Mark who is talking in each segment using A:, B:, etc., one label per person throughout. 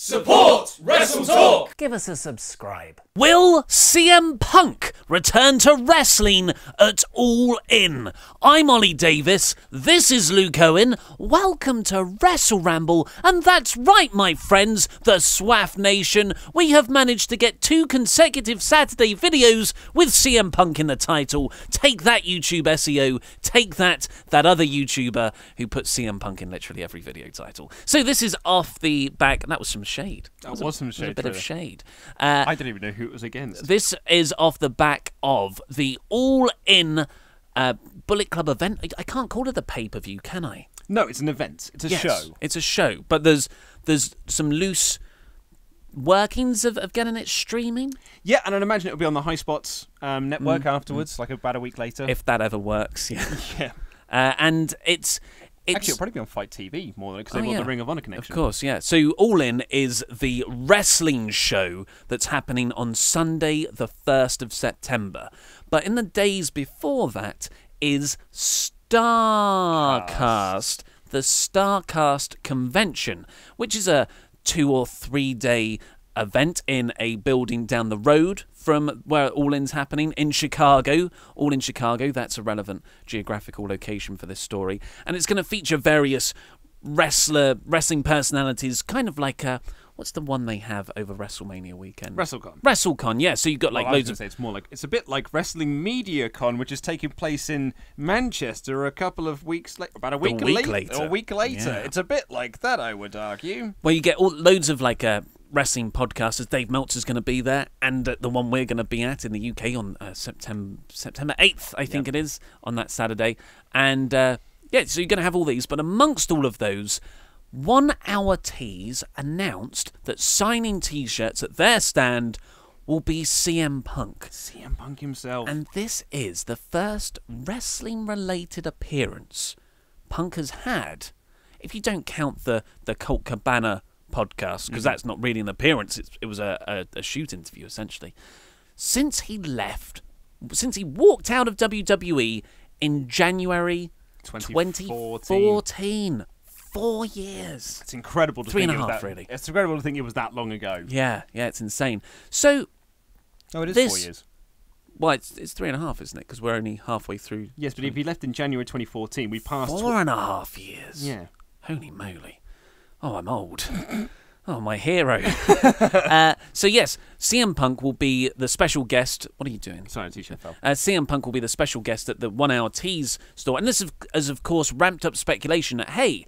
A: Support WrestleTalk!
B: Give us a subscribe. Will CM Punk return to wrestling at All In? I'm Ollie Davis, this is Luke Owen, welcome to WrestleRamble, and that's right my friends, the SWAF Nation, we have managed to get 2 consecutive Saturday videos with CM Punk in the title. Take that YouTube SEO, take that other YouTuber who puts CM Punk in literally every video title. So this is off the back, that was some shade.
C: That was some shade.
B: A bit of shade.
C: I didn't even know who it was against.
B: This is off the back of the All-In Bullet Club event. I can't call it a pay-per-view, can I?
C: No, it's an event. It's a show.
B: It's a show, but there's some loose workings of getting it streaming.
C: Yeah, and I'd imagine it'll be on the High Spots network afterwards, like about a week later.
B: If that ever works, yeah.
C: Yeah.
B: And it's
C: actually, it'll probably be on Fight TV more because they want the Ring of Honor connection.
B: Of course, yeah. So All In is the wrestling show that's happening on Sunday, the 1st of September. But in the days before that is Starcast, the Starcast convention, which is a 2 or 3 day event in a building down the road from where All In's happening in Chicago. All in Chicago, that's a relevant geographical location for this story. And it's going to feature various wrestling personalities, kind of like what's the one they have over WrestleMania weekend? WrestleCon, yeah. So you've got like loads of...
C: Say it's a bit like Wrestling Media Con, which is taking place in Manchester a couple of weeks later, about a week later. A week later.
B: Yeah.
C: It's a bit like that, I would argue.
B: Well, you get loads of like wrestling podcasters. Dave Meltzer's going to be there, and the one we're going to be at in the UK on September 8th, I think it is, on that Saturday. And so you're going to have all these, but amongst all of those, 1 Hour Tees announced that signing T-shirts at their stand will be CM Punk.
C: CM Punk himself.
B: And this is the first wrestling-related appearance Punk has had, if you don't count the Colt Cabana podcast, because that's not really an appearance, it was a shoot interview, essentially. Since he walked out of WWE in January 2014. 4 years.
C: It's incredible to
B: 3.5, really.
C: It's incredible to think it was that long ago.
B: Yeah, it's insane. So,
C: it is 4 years.
B: Well, it's 3.5, isn't it? Because we're only halfway through.
C: Yes, but if he left in January 2014, we passed
B: 4.5 years.
C: Yeah.
B: Holy moly. Oh, I'm old. Oh, my hero. So, yes, CM Punk will be the special guest. What are you doing?
C: Sorry, a T-shirt fell.
B: CM Punk will be the special guest at the 1 Hour Tees store. And this has, of course, ramped up speculation that, hey,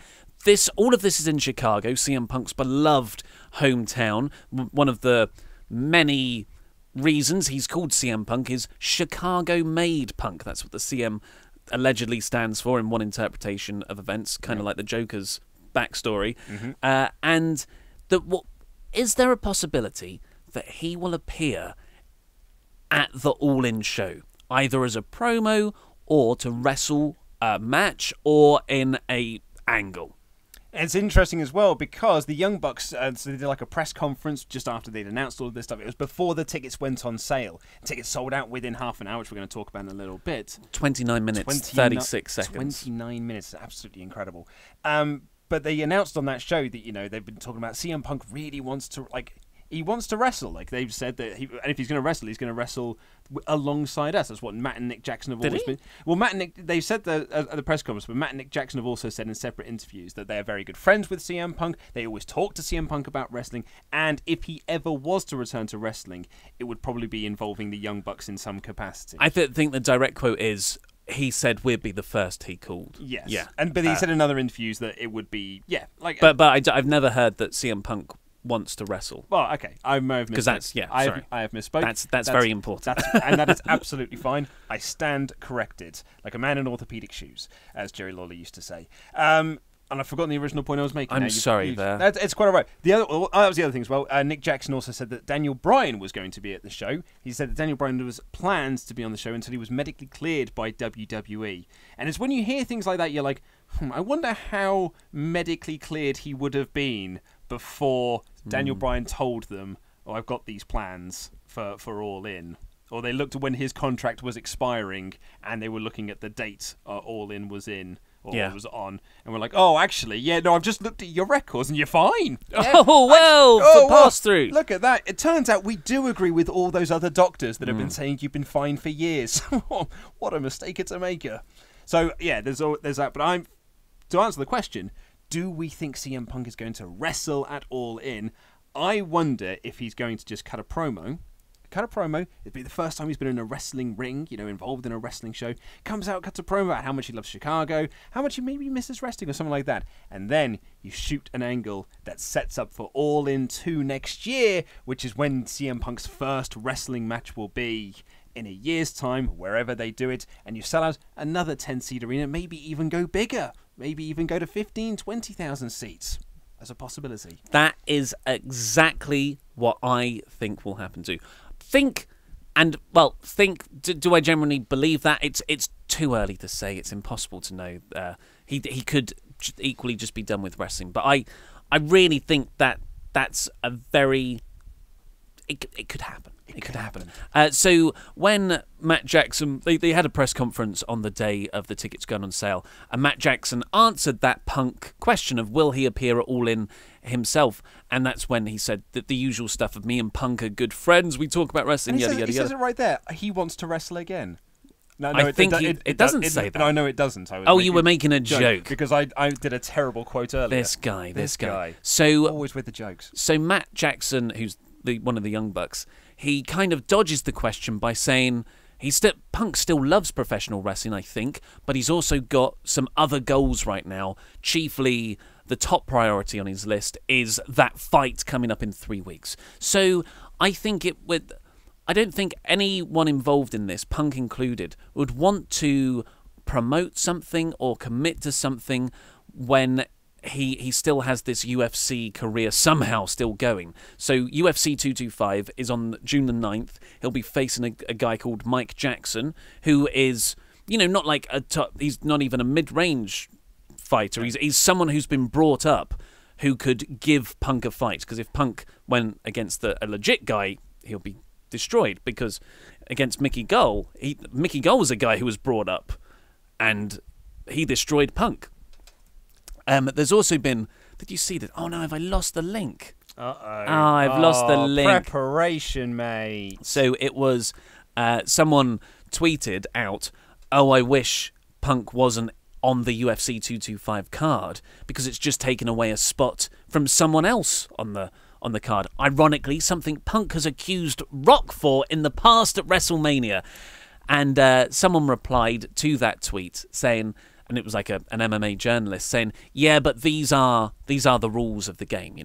B: all of this is in Chicago, CM Punk's beloved hometown. One of the many reasons he's called CM Punk is Chicago-made Punk. That's what the CM allegedly stands for in one interpretation of events, kind of like the Joker's backstory. And is there a possibility that he will appear at the All In show, either as a promo or to wrestle a match or in a angle?
C: It's interesting as well because the Young Bucks so they did like a press conference just after they'd announced all of this stuff. It was before the tickets went on sale. Tickets sold out within half an hour, which we're going to talk about in a little bit.
B: 29 minutes, 36 seconds.
C: 29 minutes, absolutely incredible. But they announced on that show that they've been talking about CM Punk really wants to he wants to wrestle. Like they've said that and if he's going to wrestle, he's going to wrestle alongside us. That's what Matt and Nick Jackson have always been. Well, Matt and Nick, they've said at the press conference, but Matt and Nick Jackson have also said in separate interviews that they are very good friends with CM Punk. They always talk to CM Punk about wrestling, and if he ever was to return to wrestling, it would probably be involving the Young Bucks in some capacity.
B: I think the direct quote is, he said we'd be the first he called.
C: Yes.
B: Yeah.
C: But he said in other interviews that it would be,
B: But I've never heard that CM Punk wants to wrestle.
C: Well, okay, I may have misspoke.
B: Because that's
C: I have misspoke.
B: That's very important.
C: And that is absolutely fine. I stand corrected, like a man in orthopedic shoes, as Jerry Lawler used to say. And I've forgotten the original point I was making.
B: I'm sorry there.
C: It's quite all right. That was the other thing as well. Nick Jackson also said that Daniel Bryan was going to be at the show. He said that Daniel Bryan was planned to be on the show until he was medically cleared by WWE. And it's when you hear things like that, you're like, I wonder how medically cleared he would have been before Daniel Bryan told them, I've got these plans for All In. Or they looked at when his contract was expiring and they were looking at the date All In was in. or was on, and we're like, oh, actually, yeah, no, I've just looked at your records and you're fine.
B: Oh, well, for pass-through.
C: Look at that. It turns out we do agree with all those other doctors that have been saying you've been fine for years. What a mistake it's a maker. So, yeah, there's that. But to answer the question, do we think CM Punk is going to wrestle at All In? I wonder if he's going to just cut a promo. It'd be the first time he's been in a wrestling ring, involved in a wrestling show. Comes out, cuts a promo about how much he loves Chicago, how much he maybe misses wrestling or something like that. And then you shoot an angle that sets up for All In 2 next year, which is when CM Punk's first wrestling match will be in a year's time, wherever they do it. And you sell out another 10-seat arena, maybe even go bigger. Maybe even go to 15,000, 20,000 seats as a possibility.
B: That is exactly what I think will happen too. Do I genuinely believe that? It's too early to say. It's impossible to know. He could equally just be done with wrestling. But I really think that's a very... It could happen. It could happen. So when Matt Jackson... They had a press conference on the day of the tickets going on sale, and Matt Jackson answered that Punk question of will he appear at All In himself, and that's when he said that the usual stuff of me and Punk are good friends, we talk about wrestling,
C: and
B: he
C: says it right there. He wants to wrestle again. No,
B: I think it doesn't say that.
C: No, I know it doesn't.
B: You were making a joke.
C: Because I did a terrible quote earlier.
B: This guy. So
C: always with the jokes.
B: So Matt Jackson, who's one of the Young Bucks, he kind of dodges the question by saying Punk still loves professional wrestling, I think, but he's also got some other goals right now. Chiefly, the top priority on his list is that fight coming up in 3 weeks. So I don't think anyone involved in this, Punk included, would want to promote something or commit to something when he still has this UFC career somehow still going. So UFC 225 is on June the 9th. He'll be facing a guy called Mike Jackson, who is, not like he's not even a mid-range fighter. He's someone who's been brought up who could give Punk a fight. Because if Punk went against a legit guy, he'll be destroyed. Because against Mickey Gall, Mickey Gall was a guy who was brought up and he destroyed Punk. There's also been... Did you see that? Oh, no, have I lost the link?
C: Uh-oh.
B: I've lost the link.
C: Preparation, mate.
B: So it was... someone tweeted out, I wish Punk wasn't on the UFC 225 card because it's just taken away a spot from someone else on the card. Ironically, something Punk has accused Rock for in the past at WrestleMania. And someone replied to that tweet saying... And it was like an MMA journalist saying, yeah, but these are the rules of the game.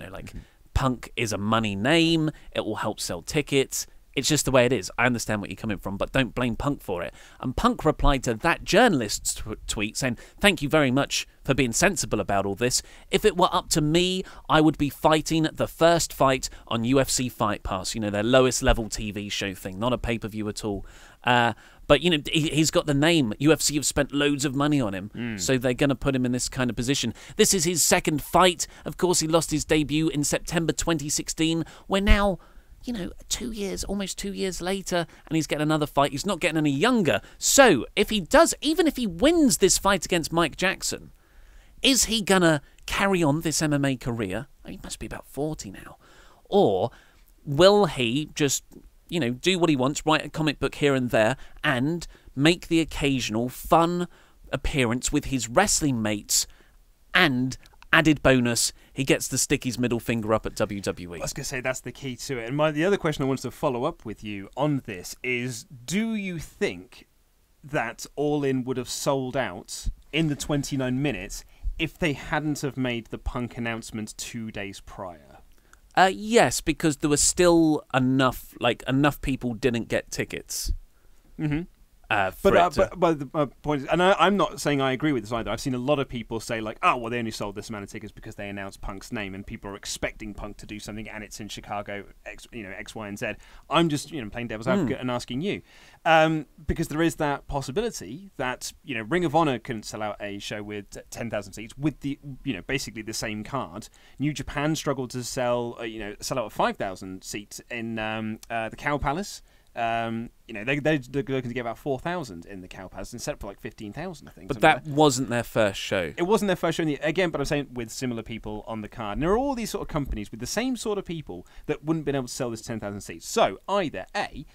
B: Punk is a money name. It will help sell tickets. It's just the way it is. I understand what you're coming from, but don't blame Punk for it. And Punk replied to that journalist's tweet saying, thank you very much for being sensible about all this. If it were up to me, I would be fighting the first fight on UFC Fight Pass, their lowest level TV show thing, not a pay-per-view at all. But, he's got the name. UFC have spent loads of money on him, so they're going to put him in this kind of position. This is his second fight. Of course, he lost his debut in September 2016. We're now, 2 years, almost 2 years later, and he's getting another fight. He's not getting any younger. So, if he does, even if he wins this fight against Mike Jackson, is he going to carry on this MMA career? He must be about 40 now. Or will he just... do what he wants, write a comic book here and there, and make the occasional fun appearance with his wrestling mates, and added bonus, he gets to stick his middle finger up at WWE.
C: I was going to say, that's the key to it. And the other question I wanted to follow up with you on this is, do you think that All In would have sold out in the 29 minutes if they hadn't have made the Punk announcement 2 days prior?
B: Yes, because there was still enough people didn't get tickets.
C: Mm-hmm. But the point is, and I'm not saying I agree with this either. I've seen a lot of people say they only sold this amount of tickets because they announced Punk's name and people are expecting Punk to do something and it's in Chicago, X, Y, and Z. I'm just playing devil's advocate and asking you, because there is that possibility that Ring of Honor couldn't sell out a show with 10,000 seats with the basically the same card. New Japan struggled to sell out 5,000 seats in the Cow Palace. They're looking to get about 4,000 in the Cow Palace and set up for like 15,000, I think.
B: But that wasn't their first show.
C: It wasn't their first show again, but I'm saying with similar people on the card. And there are all these sort of companies with the same sort of people that wouldn't have been able to sell this 10,000 seats. So either A,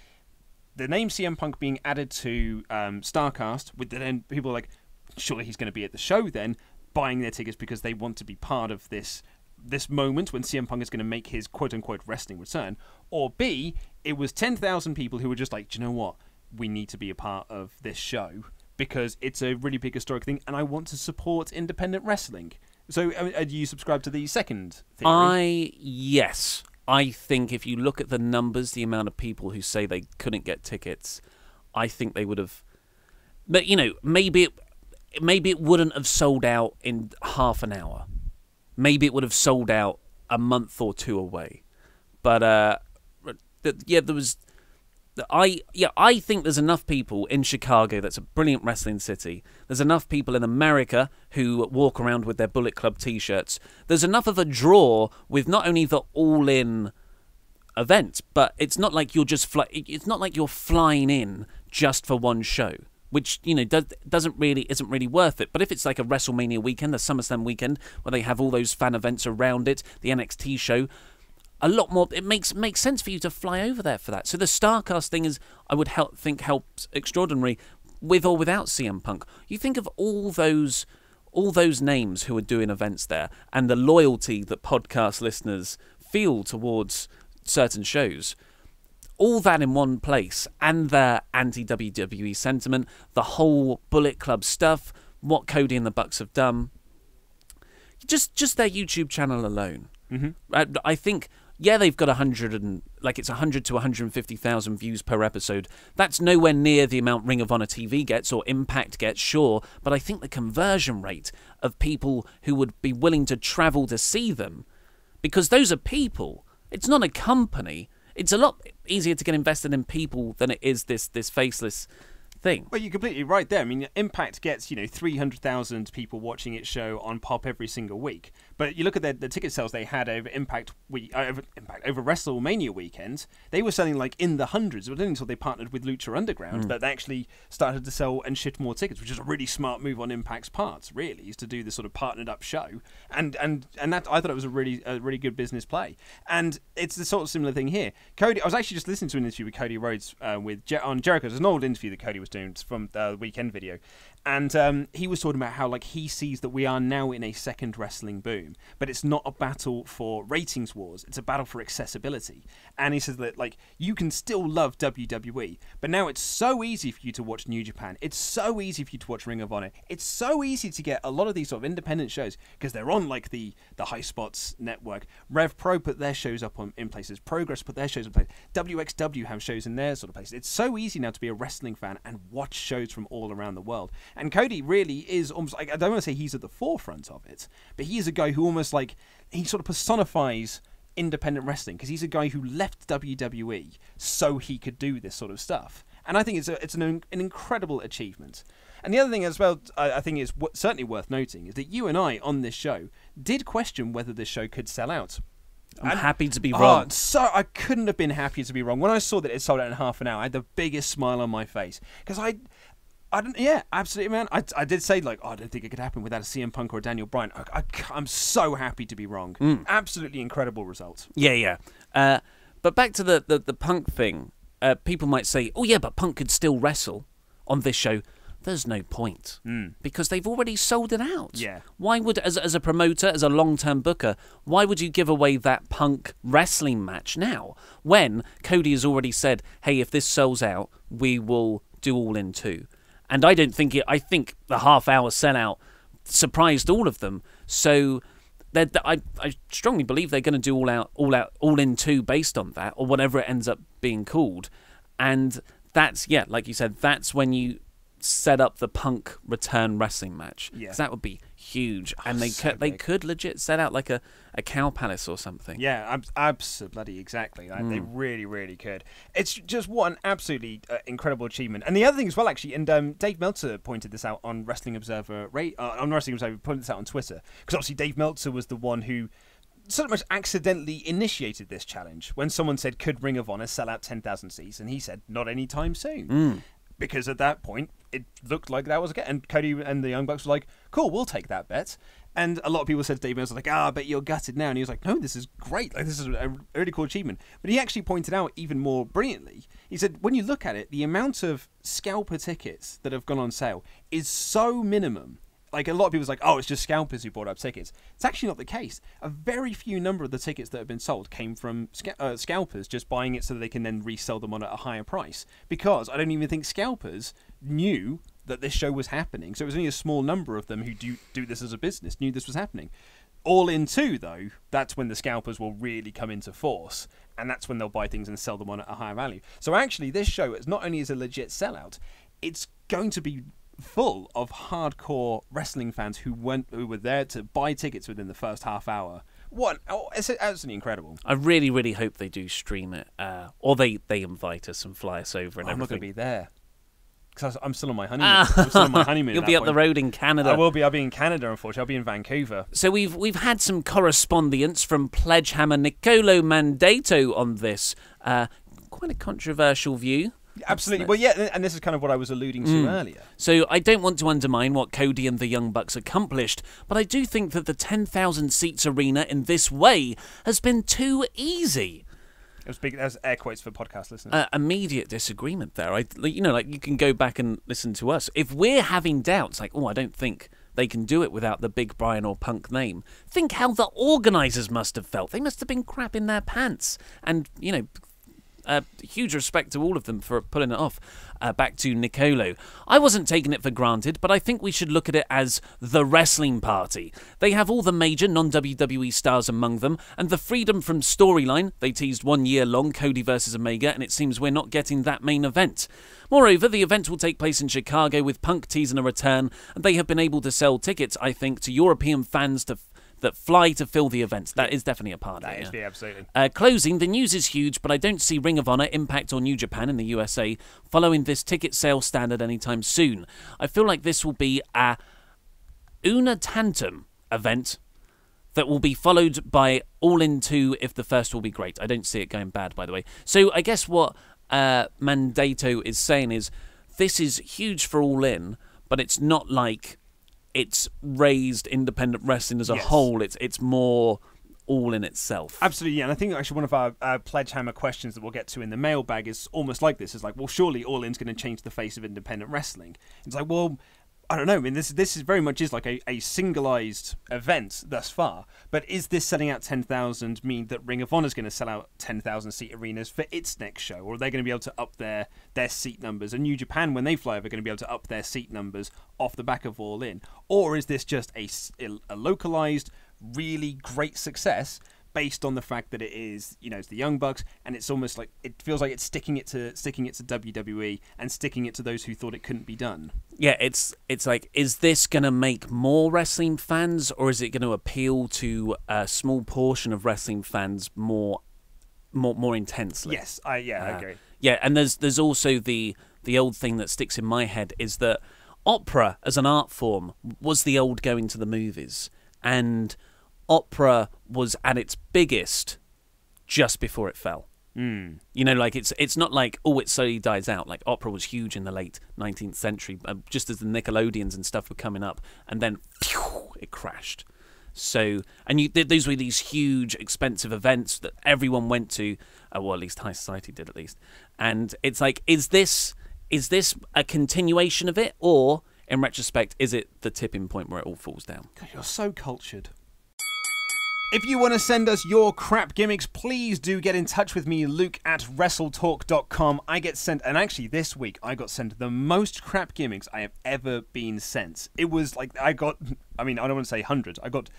C: the name CM Punk being added to StarCast, with then people like, surely he's going to be at the show then, buying their tickets because they want to be part of this moment when CM Punk is going to make his quote-unquote wrestling return. Or B, it was 10,000 people who were just like, do you know what? We need to be a part of this show because it's a really big historic thing and I want to support independent wrestling. So do you subscribe to the second theory?
B: Yes. I think if you look at the numbers, the amount of people who say they couldn't get tickets, I think they would have... But, maybe it wouldn't have sold out in half an hour. Maybe it would have sold out a month or two away. But, there was... I think there's enough people in Chicago, that's a brilliant wrestling city. There's enough people in America who walk around with their Bullet Club t-shirts. There's enough of a draw with not only the all-in event, but it's not like you're just it's not like you're flying in just for one show, which isn't really worth it. But if it's like a WrestleMania weekend, the SummerSlam weekend, where they have all those fan events around it, the NXT show, a lot more. It makes sense for you to fly over there for that. So the StarCast thing is, I would think helps extraordinary with or without CM Punk. You think of all those names who are doing events there, and the loyalty that podcast listeners feel towards certain shows. All that in one place, and their anti-WWE sentiment, the whole Bullet Club stuff, what Cody and the Bucks have done. Just their YouTube channel alone. Mm-hmm. I think. Yeah, they've got 100 to 150,000 views per episode. That's nowhere near the amount Ring of Honor TV gets or Impact gets, sure. But I think the conversion rate of people who would be willing to travel to see them, because those are people. It's not a company. It's a lot easier to get invested in people than it is this faceless thing.
C: Well, you're completely right there. I mean, Impact gets 300,000 people watching its show on Pop every single week. But you look at the ticket sales they had over over WrestleMania weekend, they were selling like in the hundreds. It was only until they partnered with Lucha Underground that they actually started to sell and shift more tickets, which is a really smart move on Impact's part, really, is to do this sort of partnered up show. And that, I thought it was a really good business play. And it's the sort of similar thing here. Cody, I was actually just listening to an interview with Cody Rhodes on Jericho. There's an old interview that Cody was doing from the weekend video. And he was talking about how he sees that we are now in a second wrestling boom, but it's not a battle for ratings wars, it's a battle for accessibility. And he says that you can still love WWE, but now it's so easy for you to watch New Japan, it's so easy for you to watch Ring of Honor, it's so easy to get a lot of these sort of independent shows because they're on the High Spots network. Rev Pro put their shows up in places, Progress put their shows in places, WXW have shows in their sort of places. It's so easy now to be a wrestling fan and watch shows from all around the world. And Cody really is almost I don't want to say he's at the forefront of it, but he is a guy who almost he sort of personifies independent wrestling because he's a guy who left WWE so he could do this sort of stuff. And I think it's an incredible achievement. And the other thing as well, I think is certainly worth noting, is that you and I on this show did question whether this show could sell out.
B: I'm happy to be wrong.
C: So I couldn't have been happier to be wrong. When I saw that it sold out in half an hour, I had the biggest smile on my face because I don't. Yeah, absolutely, man. I did say I don't think it could happen without a CM Punk or a Daniel Bryan. I'm so happy to be wrong. Absolutely incredible result.
B: Yeah. But back to the Punk thing. People might say, "Oh yeah, but Punk could still wrestle on this show." There's no point because they've already sold it out.
C: Yeah.
B: Why would, as a promoter, as a long-term booker, why would you give away that Punk wrestling match now when Cody has already said, "Hey, if this sells out, we will do All In too." And I don't think I think the half-hour sellout surprised all of them. So I strongly believe they're going to do All In 2 based on that, or whatever it ends up being called. And that's, like you said, that's when you set up the Punk return wrestling match. Because that would be huge. And they could legit set out like a Cow Palace or something.
C: Yeah, absolutely, exactly. They really, really could. It's just what an absolutely incredible achievement. And the other thing as well, actually, and Dave Meltzer pointed this out on Wrestling Observer, pointed this out on Twitter, because obviously Dave Meltzer was the one who sort of much accidentally initiated this challenge when someone said, could Ring of Honor sell out 10,000 seats? And he said, not anytime soon. Because at that point, it looked like that was a get. And Cody and the Young Bucks were like, cool, we'll take that bet. And a lot of people said to Dave Mills, like, I bet you're gutted now. And he was like, no, this is great. Like, this is a really cool achievement. But he actually pointed out even more brilliantly. He said, when you look at it, the amount of scalper tickets that have gone on sale is so minimum. Like, a lot of people like, oh, it's just scalpers who bought up tickets. It's actually not the case. A very few number of the tickets that have been sold came from scalpers just buying it so that they can then resell them on at a higher price. Because I don't even think scalpers knew that this show was happening. So it was only a small number of them who do this as a business, knew this was happening. All in 2, though, that's when the scalpers will really come into force. And that's when they'll buy things and sell them on at a higher value. So actually, this show is not only is a legit sellout, it's going to be full of hardcore wrestling fans who were there to buy tickets within the first half hour. It's absolutely incredible.
B: I really, really hope they do stream it, or they invite us and fly us over. And
C: I'm
B: everything.
C: not going to be there because I'm still on my honeymoon. I'm still on my honeymoon.
B: You'll be up the road in Canada.
C: I will be. I'll be in Canada. Unfortunately, I'll be in Vancouver.
B: So we've had some correspondence from Pledgehammer Nicolo Mandato on this. Quite a controversial view.
C: Absolutely. Well, yeah, and this is kind of what I was alluding to earlier.
B: So I don't want to undermine what Cody and the Young Bucks accomplished, but I do think that the 10,000 seats arena in this way has been too easy.
C: It was big. There's air quotes for podcast listeners.
B: Immediate disagreement there. Like you can go back and listen to us. If we're having doubts, like, I don't think they can do it without the big Brian or Punk name. Think how the organisers must have felt. They must have been crapping their pants. And, huge respect to all of them for pulling it off. Back to Nicolo. I wasn't taking it for granted, but I think we should look at it as the wrestling party. They have all the major non-WWE stars among them, and the freedom from storyline. They teased 1 year long Cody versus Omega, and it seems we're not getting that main event. Moreover, the event will take place in Chicago with Punk teasing a return, and they have been able to sell tickets, I think, to European fans that fly to fill the events. That is definitely a part of it.
C: That is, absolutely.
B: Closing, the news is huge, but I don't see Ring of Honor, Impact or New Japan in the USA following this ticket sale standard anytime soon. I feel like this will be a una tantum event that will be followed by All In 2 if the first will be great. I don't see it going bad, by the way. So I guess what Mandato is saying is this is huge for All In, but it's not like it's raised independent wrestling as a whole. It's more All In itself.
C: Absolutely, yeah. And I think actually one of our Pledgehammer questions that we'll get to in the mailbag is almost like this. It's like, well, surely All In's going to change the face of independent wrestling. It's like, well, I don't know. I mean, this is very much is like a singleized event thus far. But is this selling out 10,000 mean that Ring of Honor is going to sell out 10,000 seat arenas for its next show? Or are they going to be able to up their seat numbers? And New Japan, when they fly over, are going to be able to up their seat numbers off the back of All In? Or is this just a localized, really great success based on the fact that it is, it's the Young Bucks, and it's almost like it feels like it's sticking it to WWE and sticking it to those who thought it couldn't be done.
B: Yeah, it's like, is this going to make more wrestling fans, or is it going to appeal to a small portion of wrestling fans more intensely?
C: Yes, I agree.
B: Yeah, and there's also the old thing that sticks in my head is that opera as an art form was the old going to the movies, and opera was at its biggest just before it fell. Like it's not like, it slowly dies out. Like opera was huge in the late 19th century, just as the Nickelodeons and stuff were coming up, and then it crashed. So, and those were these huge, expensive events that everyone went to, well, at least high society did at least. And it's like, is this a continuation of it, or in retrospect, is it the tipping point where it all falls down?
C: God, you're so cultured. If you want to send us your crap gimmicks, please do get in touch with me, Luke at WrestleTalk.com. I get sent, and actually this week I got sent the most crap gimmicks I have ever been sent. It was like, I don't want to say hundreds, I got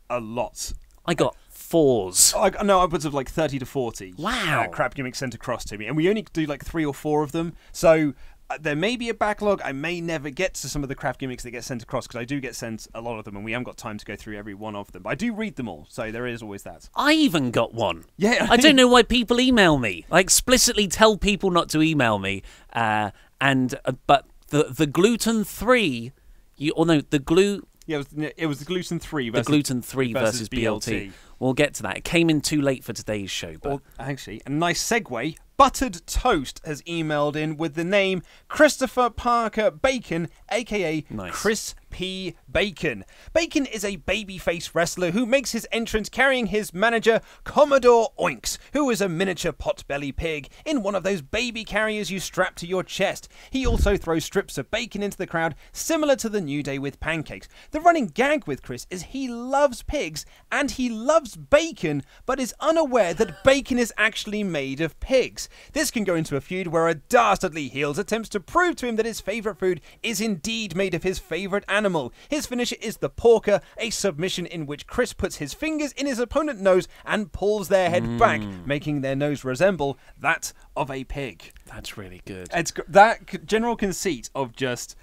C: a lot.
B: I got 4s.
C: Upwards of like 30 to 40.
B: Wow.
C: Crap gimmicks sent across to me, and we only do like 3 or 4 of them, so there may be a backlog. I may never get to some of the craft gimmicks that get sent across, because I do get sent a lot of them, and we haven't got time to go through every one of them. But I do read them all, so there is always that.
B: I even got one.
C: Yeah.
B: I don't know why people email me. I explicitly tell people not to email me. But the gluten 3,
C: Yeah, it was the gluten 3
B: versus BLT We'll get to that. It came in too late for today's show. But
C: Well, actually, a nice segue. Buttered Toast has emailed in with the name Christopher Parker Bacon, a.k.a.
B: Nice.
C: Chris P. Bacon. Bacon is a babyface wrestler who makes his entrance carrying his manager, Commodore Oinks, who is a miniature potbelly pig in one of those baby carriers you strap to your chest. He also throws strips of bacon into the crowd, similar to the New Day with pancakes. The running gag with Chris is he loves pigs and he loves bacon, but is unaware that bacon is actually made of pigs. This can go into a feud where a dastardly heel attempts to prove to him that his favourite food is indeed made of his favourite animal. His finisher is the porker, a submission in which Chris puts his fingers in his opponent's nose and pulls their head back, making their nose resemble that of a pig.
B: that's really good.
C: It's that general conceit of just,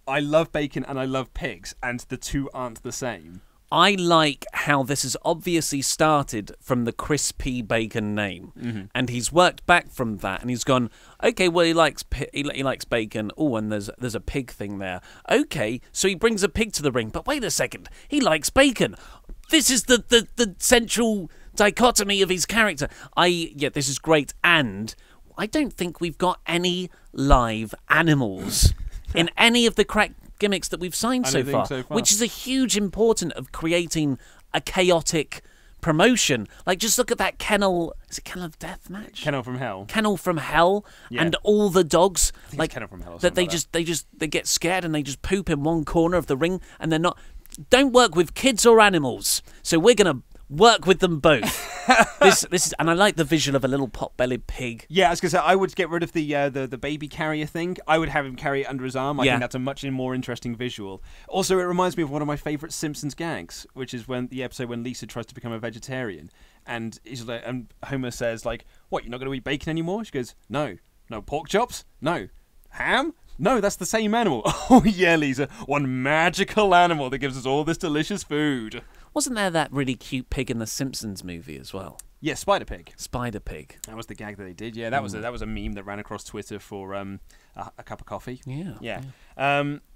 C: I love bacon and I love pigs, and the two aren't the same.
B: I like how this has obviously started from the Chris P. Bacon name, and he's worked back from that, and he's gone, okay, well, he likes bacon. Oh, and there's a pig thing there. Okay, so he brings a pig to the ring, but wait a second, he likes bacon. This is the central dichotomy of his character. This is great, and I don't think we've got any live animals in any of the crack gimmicks that we've signed so far, which is a huge important of creating a chaotic promotion. Like, just look at that kennel. Is it Kennel of Death match?
C: Kennel from Hell.
B: Kennel from Hell, and all the dogs, like
C: Kennel from Hell or
B: that they
C: something
B: they get scared and they just poop in one corner of the ring, and they're not. Don't work with kids or animals. So we're gonna work with them both. This is, and I like the visual of a little pot-bellied pig.
C: Yeah, I was gonna say I would get rid of the baby carrier thing. I would have him carry it under his arm. I think that's a much more interesting visual. Also, it reminds me of one of my favourite Simpsons gags, which is when the episode when Lisa tries to become a vegetarian, and he's like, and Homer says like, "What? You're not going to eat bacon anymore?" She goes, "No, no pork chops, no ham." No, that's the same animal. Oh yeah, Lisa, one magical animal that gives us all this delicious food.
B: Wasn't there that really cute pig in the Simpsons movie as well?
C: Yeah, Spider Pig.
B: Spider Pig.
C: That was the gag that they did. Yeah, that was a meme that ran across Twitter for a cup of coffee.
B: Yeah.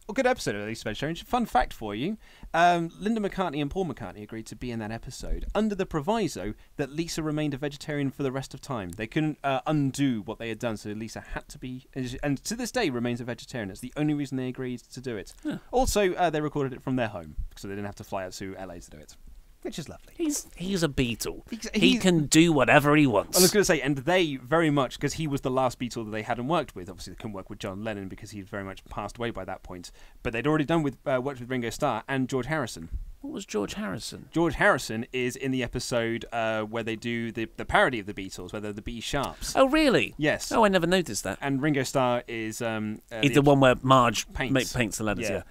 C: Well, good episode of Lisa Strange. Fun fact for you: Linda McCartney and Paul McCartney agreed to be in that episode under the proviso that Lisa remained a vegetarian for the rest of time. They couldn't undo what they had done, so Lisa had to be, and to this day remains a vegetarian. It's the only reason they agreed to do it. Yeah. Also, they recorded it from their home, so they didn't have to fly out to LA to do it, which is lovely.
B: He's a Beatle. He can do whatever he wants.
C: I was going to say, and they very much, because he was the last Beatle that they hadn't worked with. Obviously, they couldn't work with John Lennon because he'd very much passed away by that point. But they'd already done worked with Ringo Starr and George Harrison.
B: What was George Harrison?
C: George Harrison is in the episode where they do the parody of the Beatles, where they're the B Sharps.
B: Oh, really?
C: Yes.
B: Oh, I never noticed that.
C: And Ringo Starr is...
B: he's the one where Marge paints the letters, yeah.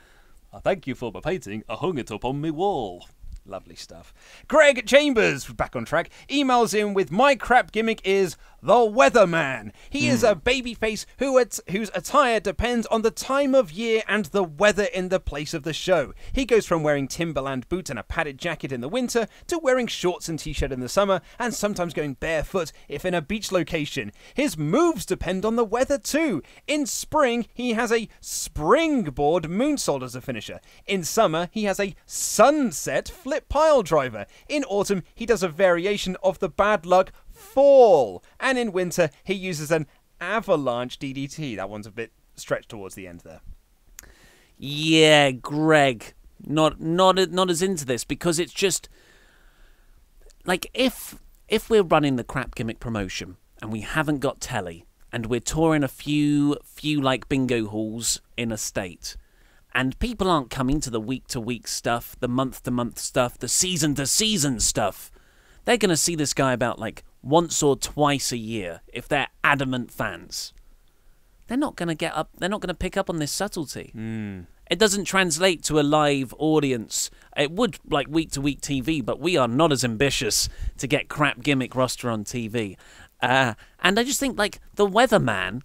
C: Thank you for the painting. I hung it up on me wall. Lovely stuff. Greg Chambers, back on track, emails in with my crap gimmick is the Weatherman. He is a babyface whose attire depends on the time of year and the weather in the place of the show. He goes from wearing Timberland boots and a padded jacket in the winter to wearing shorts and t-shirt in the summer, and sometimes going barefoot if in a beach location. His moves depend on the weather too. In spring, he has a springboard moonsault as a finisher. In summer, he has a sunset flip pile driver. In autumn, he does a variation of the bad luck fall. And in winter, he uses an avalanche DDT. That one's a bit stretched towards the end there.
B: Yeah, Greg, not as into this, because it's just like if we're running the crap gimmick promotion and we haven't got telly and we're touring a few like bingo halls in a state, and people aren't coming to the week-to-week stuff, the month-to-month stuff, the season-to-season stuff, they're going to see this guy about like once or twice a year if they're adamant fans. They're not going to get up. They're not going to pick up on this subtlety. It doesn't translate to a live audience. It would like week-to-week TV, but we are not as ambitious to get crap gimmick roster on TV. And I just think like the Weatherman,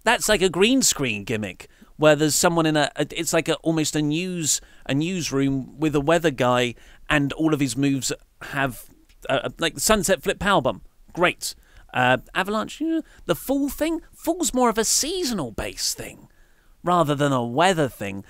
B: that's like a green screen gimmick where there's someone in it's like almost a newsroom with a weather guy, and all of his moves have like the sunset flip powerbomb. Great. Avalanche, the fall thing? Fall's more of a seasonal base thing rather than a weather thing.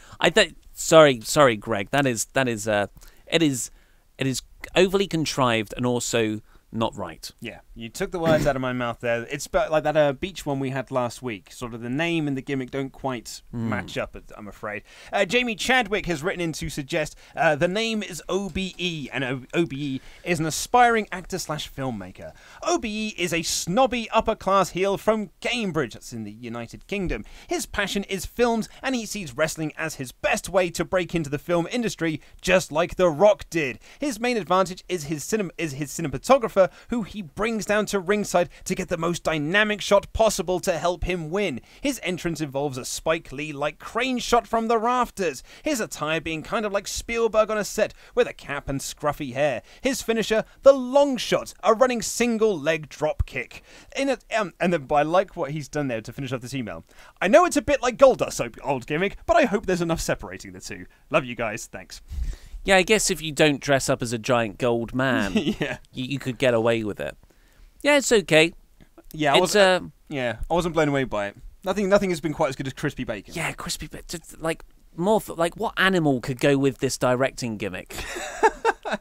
B: Sorry, Greg. It is It is overly contrived and also not right.
C: Yeah, you took the words out of my mouth there. It's like that beach one we had last week. Sort of the name and the gimmick don't quite match up, I'm afraid. Jamie Chadwick has written in to suggest the name is OBE, and OBE is an aspiring actor/filmmaker. OBE is a snobby upper-class heel from Cambridge, that's in the United Kingdom. His passion is films, and he sees wrestling as his best way to break into the film industry, just like The Rock did. His main advantage is his cinematographer, who he brings down to ringside to get the most dynamic shot possible to help him win. His entrance involves a Spike Lee-like crane shot from the rafters, his attire being kind of like Spielberg on a set, with a cap and scruffy hair. His finisher, the long shot, a running single-leg drop kick. And then I like what he's done there to finish off this email. I know it's a bit like Goldust's old gimmick, but I hope there's enough separating the two. Love you guys, thanks.
B: Yeah, I guess if you don't dress up as a giant gold man,
C: yeah,
B: you could get away with it. Yeah, it's okay.
C: Yeah, I wasn't blown away by it. Nothing has been quite as good as crispy bacon.
B: Yeah, crispy bacon. Like what animal could go with this directing gimmick? I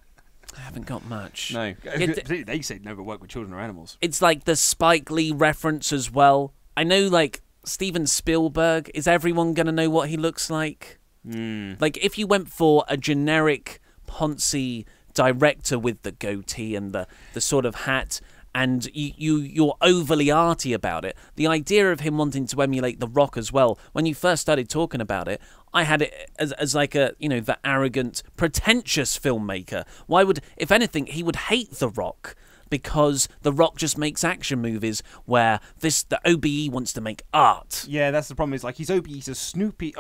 B: haven't got much.
C: No, they say never work with children or animals.
B: It's like the Spike Lee reference as well. I know, like Steven Spielberg. Is everyone gonna know what he looks like? Like, if you went for a generic Ponzi director with the goatee and the sort of hat, and you're overly arty about it, the idea of him wanting to emulate The Rock as well, when you first started talking about it, I had it as like a, the arrogant, pretentious filmmaker. Why would, if anything, he would hate The Rock, because The Rock just makes action movies where the OBE wants to make art.
C: Yeah, that's the problem. Is like he's OBE, he's a snooty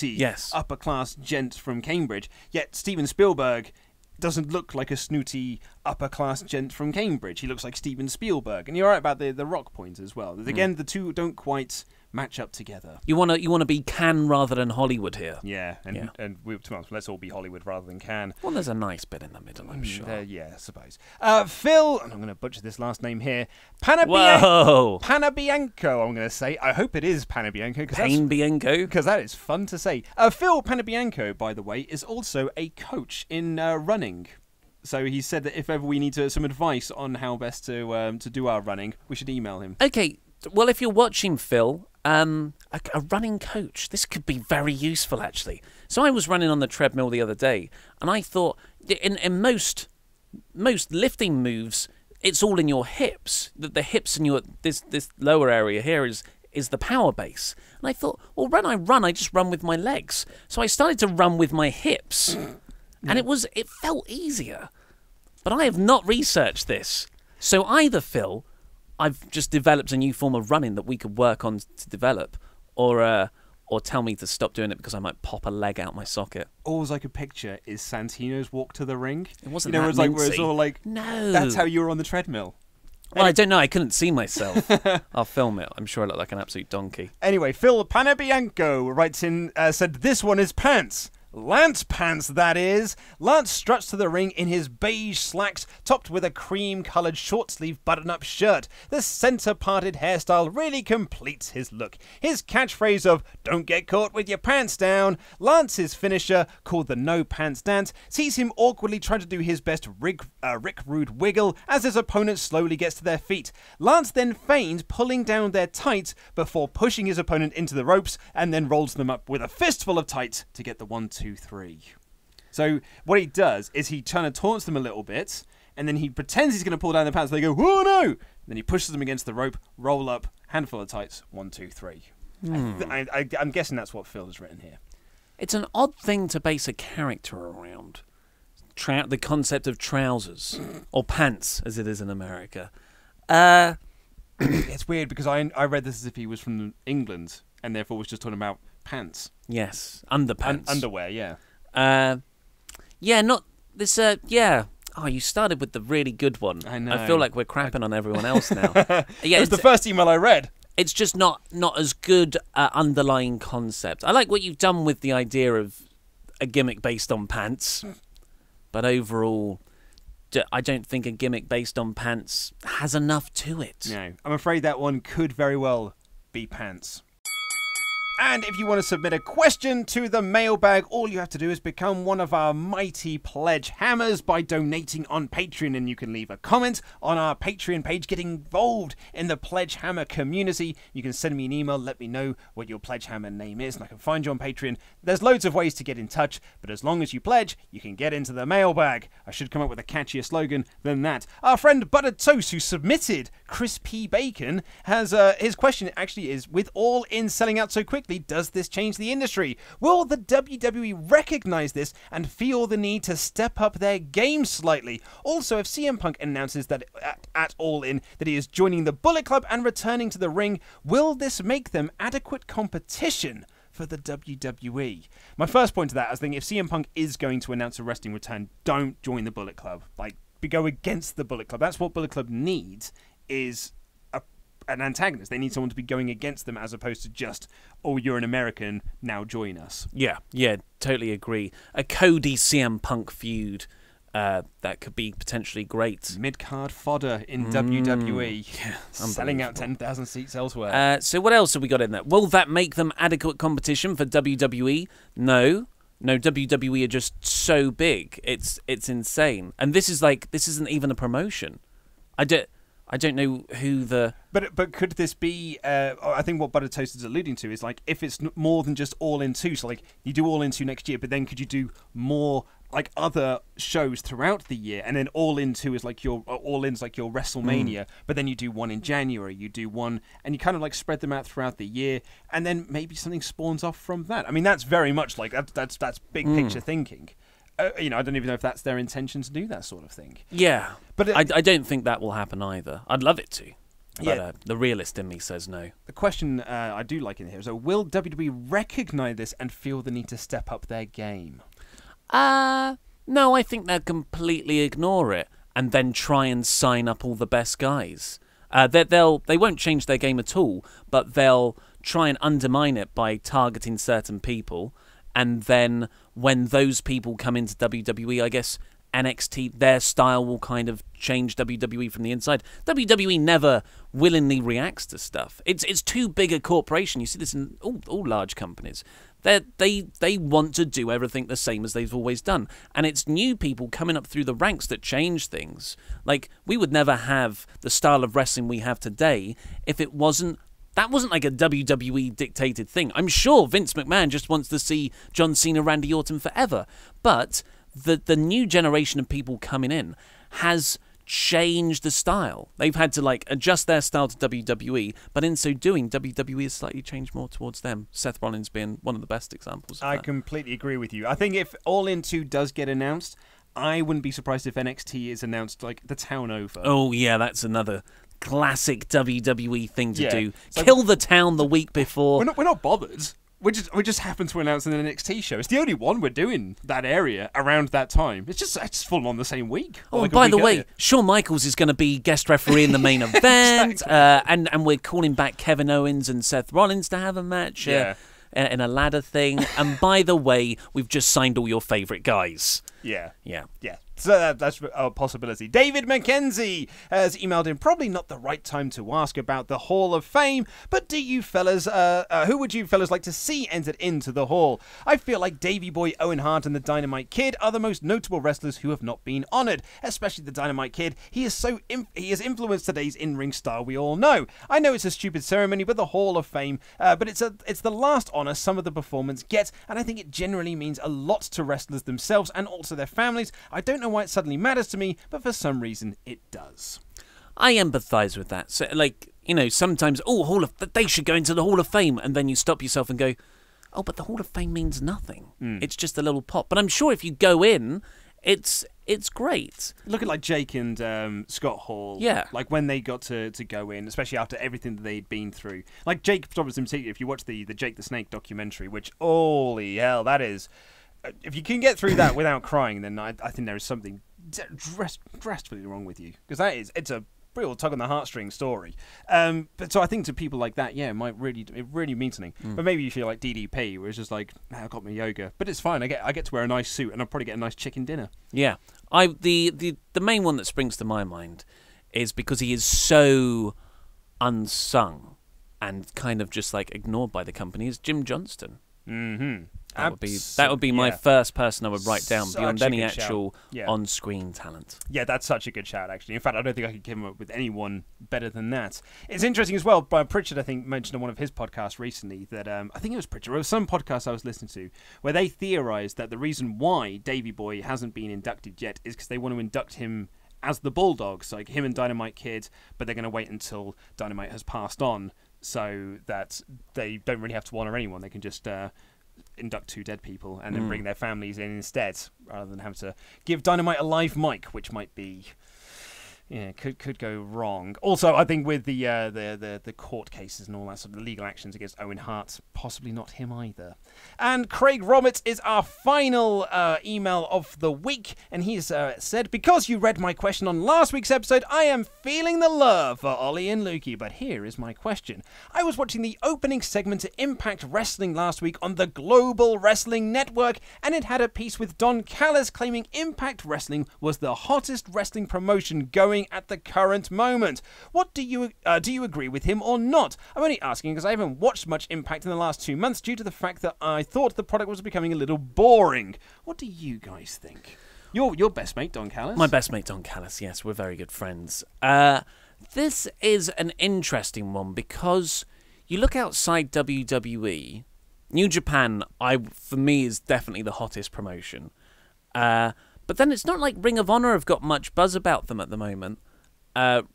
B: yes,
C: upper class gent from Cambridge. Yet Steven Spielberg doesn't look like a snooty upper class gent from Cambridge. He looks like Steven Spielberg. And you're right about the Rock point as well. Again, the two don't quite match up together.
B: You wanna be Cannes rather than Hollywood here.
C: Yeah, and let's all be Hollywood rather than Cannes.
B: Well, there's a nice bit in the middle, I'm sure.
C: Yeah, I suppose. Phil, and I'm going to butcher this last name here. Panabianco, I'm going to say. I hope it is Panabianco. Because that is fun to say. Phil Panabianco, by the way, is also a coach in running. So he said that if ever we need some advice on how best to do our running, we should email him.
B: Okay, well, if you're watching, Phil, a running coach, this could be very useful, actually. So I was running on the treadmill the other day, and I thought, in most lifting moves, it's all in your hips. The hips in your this lower area here is the power base. And I thought, well, when I run, I just run with my legs. So I started to run with my hips, and it felt easier. But I have not researched this. So either, Phil, I've just developed a new form of running that we could work on to develop, or tell me to stop doing it because I might pop a leg out my socket.
C: All I could picture is Santino's walk to the ring.
B: It wasn't
C: where
B: that
C: it's all like,
B: no,
C: that's how you were on the treadmill.
B: Well, I don't know. I couldn't see myself. I'll film it. I'm sure I look like an absolute donkey.
C: Anyway, Phil Panabianco writes in, said, this one is pants. Lance pants, that is. Lance struts to the ring in his beige slacks, topped with a cream-coloured short-sleeve button-up shirt. The centre-parted hairstyle really completes his look. His catchphrase of, don't get caught with your pants down. Lance's finisher, called the no pants dance, sees him awkwardly trying to do his best Rick Rude wiggle as his opponent slowly gets to their feet. Lance then feigns pulling down their tights before pushing his opponent into the ropes and then rolls them up with a fistful of tights to get the 1, 2, 3. So what he does is he kind of taunts them a little bit, and then he pretends he's going to pull down their pants. They go, oh no! Then he pushes them against the rope, roll up, handful of tights, 1, 2, 3. I'm guessing that's what Phil has written here.
B: It's an odd thing to base a character around. The concept of trousers, or pants, as it is in America.
C: It's weird because I read this as if he was from England, and therefore was just talking about pants.
B: Yes, underpants.
C: Underwear, yeah.
B: Not this, yeah. Oh, you started with the really good one.
C: I know.
B: I feel like we're crapping on everyone else now.
C: Yeah, it was the first email I read.
B: It's just not as good underlying concept. I like what you've done with the idea of a gimmick based on pants, but overall, I don't think a gimmick based on pants has enough to it.
C: No, I'm afraid that one could very well be pants. And if you want to submit a question to the mailbag, all you have to do is become one of our mighty pledge hammers by donating on Patreon, and you can leave a comment on our Patreon page, get involved in the pledge hammer community. You can send me an email, let me know what your pledge hammer name is, and I can find you on Patreon. There's loads of ways to get in touch, but as long as you pledge, you can get into the mailbag. I should come up with a catchier slogan than that. Our friend Buttered Toast, who submitted Crispy Bacon, has his question actually is, with All In selling out so quickly, does this change the industry? Will the WWE recognize this and feel the need to step up their game slightly? Also, if CM Punk announces that at All In that he is joining the Bullet Club and returning to the ring, will this make them adequate competition for the WWE? My first point to that, I was thinking, if CM Punk is going to announce a wrestling return, don't join the Bullet Club. Like, go against the Bullet Club. That's what Bullet Club needs, is an antagonist. They need someone to be going against them, as opposed to just, oh, you're an American, now join us.
B: Yeah, totally agree. A Cody CM Punk feud, that could be potentially great.
C: Mid-card fodder in WWE. Yeah, selling out 10,000 seats elsewhere.
B: So what else have we got in there? Will that make them adequate competition for WWE? No, WWE are just so big. It's insane. And this isn't even a promotion. I don't know who the...
C: But could this be... I think what Butter Toast is alluding to is, like, if it's more than just All In 2, so, like, you do All In 2 next year, but then could you do more, like, other shows throughout the year, and then All In 2 is, like, your... All In's, like, your WrestleMania, but then you do one in January, you do one... And you kind of, like, spread them out throughout the year, and then maybe something spawns off from that. I mean, that's very much, like, that's big picture thinking. I don't even know if that's their intention to do that sort of thing.
B: Yeah, but I don't think that will happen either. I'd love it to, but the realist in me says no.
C: The question I do like in here is, will WWE recognize this and feel the need to step up their game?
B: No, I think they'll completely ignore it and then try and sign up all the best guys. They won't change their game at all, but they'll try and undermine it by targeting certain people. And then when those people come into WWE, I guess NXT, their style will kind of change WWE from the inside. WWE never willingly reacts to stuff. It's too big a corporation. You see this in all large companies. They want to do everything the same as they've always done. And it's new people coming up through the ranks that change things. Like, we would never have the style of wrestling we have today if it wasn't... That wasn't like a WWE dictated thing. I'm sure Vince McMahon just wants to see John Cena, Randy Orton forever. But the new generation of people coming in has changed the style. They've had to, like, adjust their style to WWE, but in so doing, WWE has slightly changed more towards them. Seth Rollins being one of the best examples of
C: I
B: that.
C: completely agree with you. I think if All In 2 does get announced, I wouldn't be surprised if NXT is announced, like, the town over.
B: Oh, yeah, that's another classic WWE thing to do.
C: So
B: kill the town the week before.
C: We're not bothered. We just happen to announce an NXT show. It's the only one we're doing that area around that time. It's full on the same week.
B: Oh,
C: like
B: by the way, Shawn Michaels is going to be guest referee in the main event,
C: exactly.
B: And we're calling back Kevin Owens and Seth Rollins to have a match. In a ladder thing. And by the way, we've just signed all your favourite guys.
C: Yeah. So that's a possibility. David McKenzie has emailed in, probably not the right time to ask about the Hall of Fame, but do you fellas, who would you fellas like to see entered into the Hall? I feel like Davey Boy, Owen Hart and the Dynamite Kid are the most notable wrestlers who have not been honoured, especially the Dynamite Kid. He has influenced today's in-ring style we all know. I know it's a stupid ceremony, but the Hall of Fame, but it's the last honour some of the performers get, and I think it generally means a lot to wrestlers themselves and also their families. I don't know why it suddenly matters to me, but for some reason it does.
B: I empathise with that. So, like, sometimes, they should go into the Hall of Fame, and then you stop yourself and go, oh, but the Hall of Fame means nothing. It's just a little pop. But I'm sure if you go in, it's great.
C: Look at, like, Jake and Scott Hall.
B: Yeah.
C: Like, when they got to go in, especially after everything that they'd been through. Like, Jake Robertson, if you watch the Jake the Snake documentary, which, holy hell, that is... If you can get through that without crying, then I think there is something drastically wrong with you. Because it's a real tug on the heartstring story. But so I think to people like that, it might really mean something. But maybe you feel like DDP, where it's just like, I got my yoga, but it's fine. I get to wear a nice suit, and I'll probably get a nice chicken dinner.
B: Yeah, the main one that springs to my mind is because he is so unsung, and kind of just like ignored by the company is Jim Johnston.
C: Mm-hmm.
B: That would be my first person I would write down beyond any actual
C: Yeah.
B: on-screen talent.
C: Yeah, that's such a good shout, actually. In fact, I don't think I could come up with anyone better than that. It's interesting as well. Brian Pritchard, I think, mentioned on one of his podcasts recently that I think it was Pritchard. It was some podcast I was listening to where they theorized that the reason why Davey Boy hasn't been inducted yet is because they want to induct him as the Bulldogs, like him and Dynamite Kid, but they're going to wait until Dynamite has passed on so that they don't really have to honor anyone. They can just induct 2 dead people and then bring their families in instead, rather than have to give Dynamite a live mic, which might be, could go wrong. Also, I think with the court cases and all that sort of legal actions against Owen Hart, possibly not him either. And Craig Roberts is our final email of the week, and he's said, because you read my question on last week's episode, I am feeling the love for Ollie and Lukey, but here is my question. I was watching the opening segment to Impact Wrestling last week on the Global Wrestling Network, and it had a piece with Don Callis claiming Impact Wrestling was the hottest wrestling promotion going at the current moment. What do you agree with him or not? I'm only asking because I haven't watched much Impact in the last 2 months due to the fact that I thought the product was becoming a little boring. What do you guys think? Your best mate, Don Callis?
B: My best mate, Don Callis, yes, we're very good friends. This is an interesting one because you look outside WWE, New Japan, for me, is definitely the hottest promotion. But then it's not like Ring of Honor have got much buzz about them at the moment. The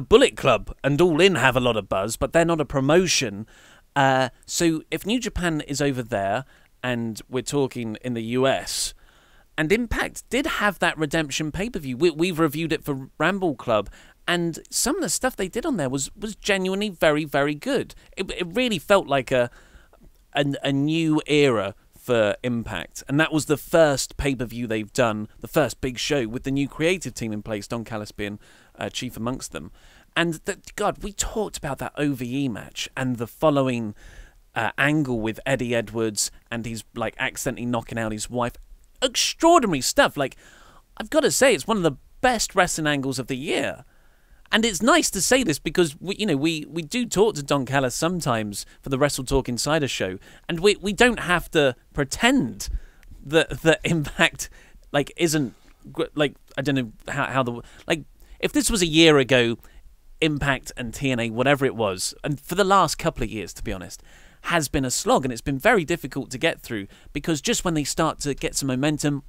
B: Bullet Club and All In have a lot of buzz, but they're not a promotion. So if New Japan is over there, and we're talking in the US, and Impact did have that Redemption pay-per-view. We've reviewed it for Ramble Club, and some of the stuff they did on there was genuinely very, very good. It really felt like a new era for Impact, and that was the first pay-per-view they've done, the first big show with the new creative team in place, Don Callis being chief amongst them. And God, we talked about that OVE match and the following angle with Eddie Edwards, and he's like accidentally knocking out his wife. Extraordinary stuff. Like, I've got to say, it's one of the best wrestling angles of the year. And it's nice to say this because we do talk to Don Callis sometimes for the WrestleTalk Insider show, and we don't have to pretend that Impact isn't like, I don't know how if this was a year ago, Impact and TNA, whatever it was, and for the last couple of years, to be honest, has been a slog, and it's been very difficult to get through because just when they start to get some momentum,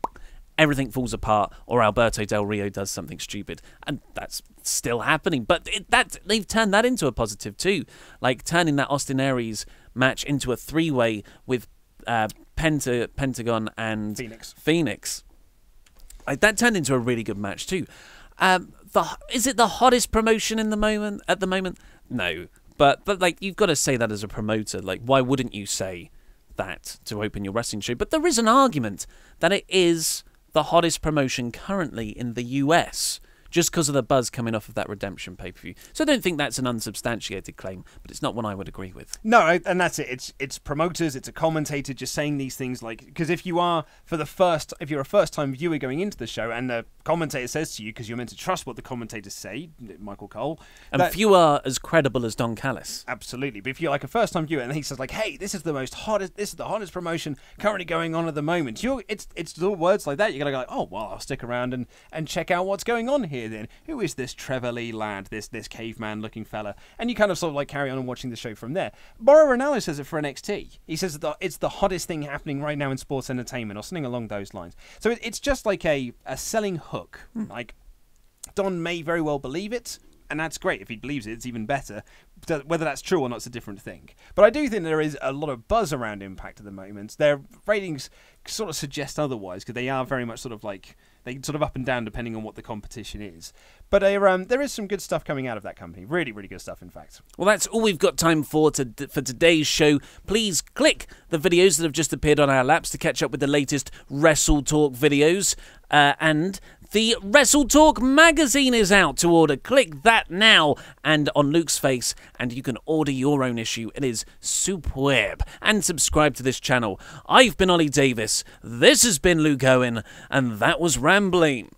B: everything falls apart, or Alberto Del Rio does something stupid, and that's still happening. But they've turned that into a positive too, like turning that Austin Aries match into a 3-way with Pentagon and Phoenix. That turned into a really good match too. Is it the hottest promotion at the moment? No, but like, you've got to say that as a promoter. Like, why wouldn't you say that to open your wrestling show? But there is an argument that it is the hottest promotion currently in the US, just because of the buzz coming off of that Redemption pay-per-view. So I don't think that's an unsubstantiated claim, but it's not one I would agree with.
C: No, and that's it. It's promoters, it's a commentator just saying these things, like, because if you're a first-time viewer going into the show, and the commentator says to you, because you're meant to trust what the commentators say, Michael Cole,
B: and few are as credible as Don Callis.
C: Absolutely, but if you're like a first-time viewer and he says like, "Hey, this is the hottest promotion currently going on at the moment," it's all words like that. You're gonna go like, "Oh well, I'll stick around and check out what's going on here." Then who is this Trevor Lee lad, this caveman-looking fella? And you kind of sort of like carry on and watching the show from there. Mauro Ranallo says it for NXT. He says that it's the hottest thing happening right now in sports entertainment, or something along those lines. So it's just like a selling hook. Like, Don may very well believe it, and that's great. If he believes it, it's even better. Whether that's true or not is a different thing. But I do think there is a lot of buzz around Impact at the moment. Their ratings sort of suggest otherwise, because they are very much sort of like, they sort of up and down depending on what the competition is. But there is some good stuff coming out of that company. Really, really good stuff, in fact.
B: Well, that's all we've got time for today's show. Please click the videos that have just appeared on our laps to catch up with the latest WrestleTalk videos. And the WrestleTalk magazine is out to order. Click that now and on Luke's face, and you can order your own issue. It is superb. And subscribe to this channel. I've been Ollie Davis. This has been Luke Owen, and that was Rambling.